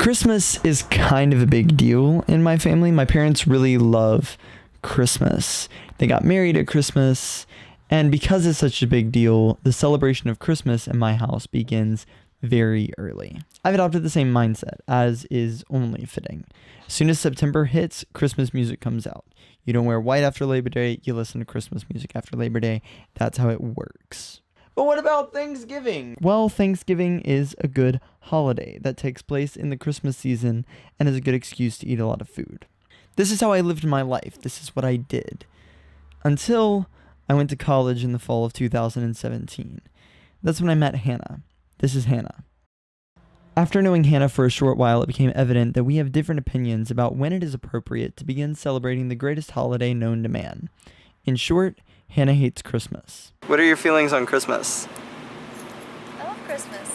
Christmas is kind of a big deal in my family. My parents really love Christmas. They got married at Christmas, and because it's such a big deal, the celebration of Christmas in my house begins very early. I've adopted the same mindset, as is only fitting. As soon as September hits, Christmas music comes out. You don't wear white after Labor Day, you listen to Christmas music after Labor Day. That's how it works. But what about Thanksgiving? Well, Thanksgiving is a good holiday that takes place in the Christmas season and is a good excuse to eat a lot of food. This is how I lived my life. This is what I did. Until I went to college in the fall of 2017. That's when I met Hannah. This is Hannah. After knowing Hannah for a short while, it became evident that we have different opinions about when it is appropriate to begin celebrating the greatest holiday known to man. In short, Hannah hates Christmas. What are your feelings on Christmas? I love Christmas.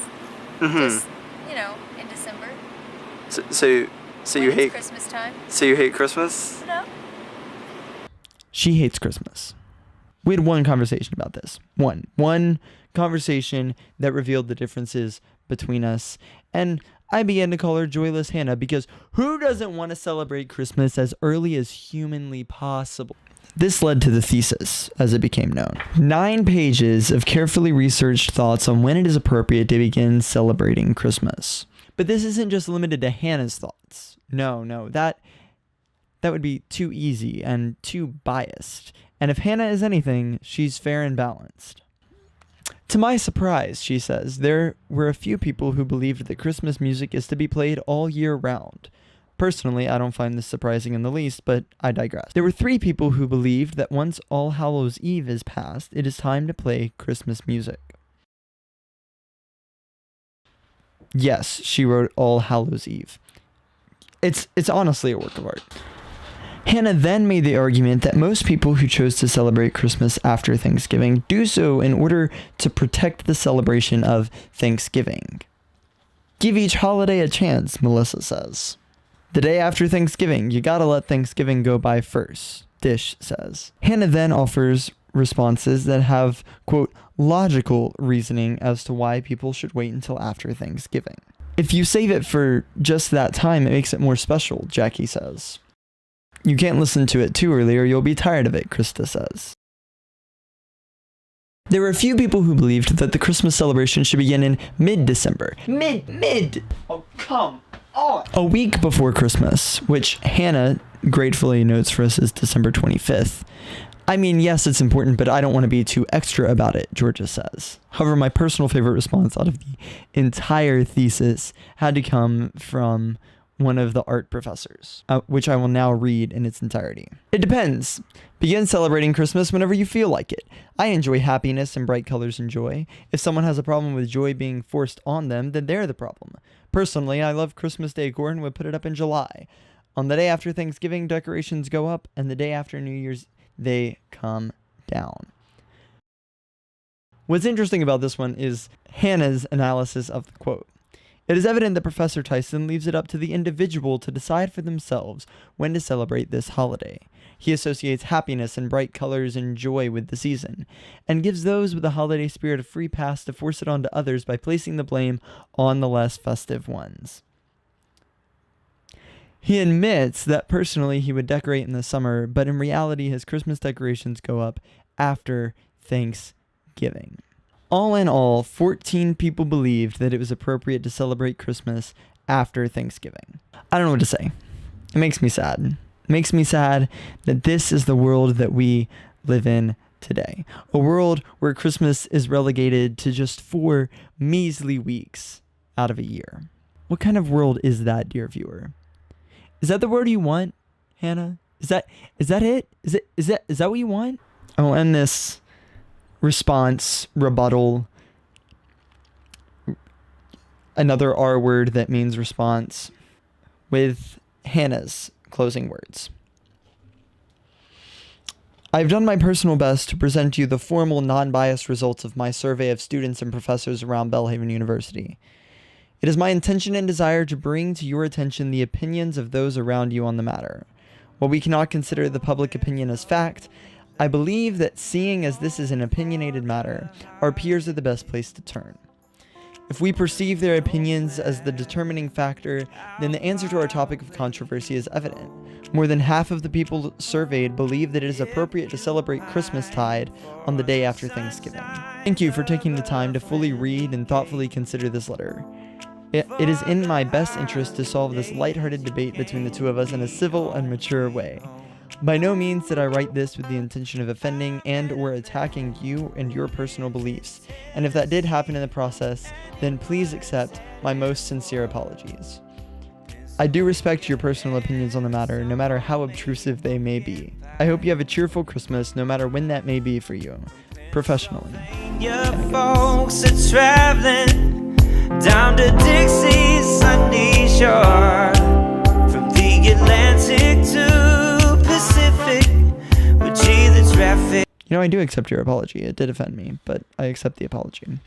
Mm-hmm. Just, in December. So you hate Christmas time? So you hate Christmas? No. She hates Christmas. We had one conversation about this. One conversation that revealed the differences between us. And I began to call her Joyless Hannah because who doesn't want to celebrate Christmas as early as humanly possible? This led to the thesis, as it became known. 9 pages of carefully researched thoughts on when it is appropriate to begin celebrating Christmas. But this isn't just limited to Hannah's thoughts. No, that would be too easy and too biased. And if Hannah is anything, she's fair and balanced. To my surprise, she says, there were a few people who believed that Christmas music is to be played all year round. Personally, I don't find this surprising in the least, but I digress. There were 3 people who believed that once All Hallows Eve is past, it is time to play Christmas music. Yes, she wrote All Hallows Eve. It's honestly a work of art. Hannah then made the argument that most people who chose to celebrate Christmas after Thanksgiving do so in order to protect the celebration of Thanksgiving. Give each holiday a chance, Melissa says. The day after Thanksgiving, you gotta let Thanksgiving go by first, Dish says. Hannah then offers responses that have, quote, logical reasoning as to why people should wait until after Thanksgiving. If you save it for just that time, it makes it more special, Jackie says. You can't listen to it too early or you'll be tired of it, Krista says. There were a few people who believed that the Christmas celebration should begin in mid-December. Mid! Oh, come on! A week before Christmas, which Hannah gratefully notes for us is December 25th. I mean, yes, it's important, but I don't want to be too extra about it, Georgia says. However, my personal favorite response out of the entire thesis had to come from one of the art professors, which I will now read in its entirety. It depends. Begin celebrating Christmas whenever you feel like it. I enjoy happiness and bright colors and joy. If someone has a problem with joy being forced on them, then they're the problem. Personally, I love Christmas decor and would put it up in July. On the day after Thanksgiving, decorations go up, and the day after New Year's, they come down. What's interesting about this one is Hannah's analysis of the quote. It is evident that Professor Tyson leaves it up to the individual to decide for themselves when to celebrate this holiday. He associates happiness and bright colors and joy with the season, and gives those with the holiday spirit a free pass to force it onto others by placing the blame on the less festive ones. He admits that personally he would decorate in the summer, but in reality his Christmas decorations go up after Thanksgiving. All in all, 14 people believed that it was appropriate to celebrate Christmas after Thanksgiving. I don't know what to say. It makes me sad. It makes me sad that this is the world that we live in today. A world where Christmas is relegated to just 4 measly weeks out of a year. What kind of world is that, dear viewer? Is that the world you want, Hannah? Is that it? Is that what you want? I will end this response, rebuttal, another R word that means response, with Hannah's closing words. I've done my personal best to present you the formal, non-biased results of my survey of students and professors around Belhaven University. It is my intention and desire to bring to your attention the opinions of those around you on the matter. While we cannot consider the public opinion as fact, I believe that seeing as this is an opinionated matter, our peers are the best place to turn. If we perceive their opinions as the determining factor, then the answer to our topic of controversy is evident. More than half of the people surveyed believe that it is appropriate to celebrate Christmastide on the day after Thanksgiving. Thank you for taking the time to fully read and thoughtfully consider this letter. It is in my best interest to solve this lighthearted debate between the two of us in a civil and mature way. By no means did I write this with the intention of offending and or attacking you and your personal beliefs, and if that did happen in the process, then please accept my most sincere apologies. I do respect your personal opinions on the matter, no matter how obtrusive they may be. I hope you have a cheerful Christmas, no matter when that may be for you. Professionally. Your folks are traveling down to Dixie's sunny shore, from the Atlantic to Pacific, with the traffic. You know, I do accept your apology. It did offend me, but I accept the apology.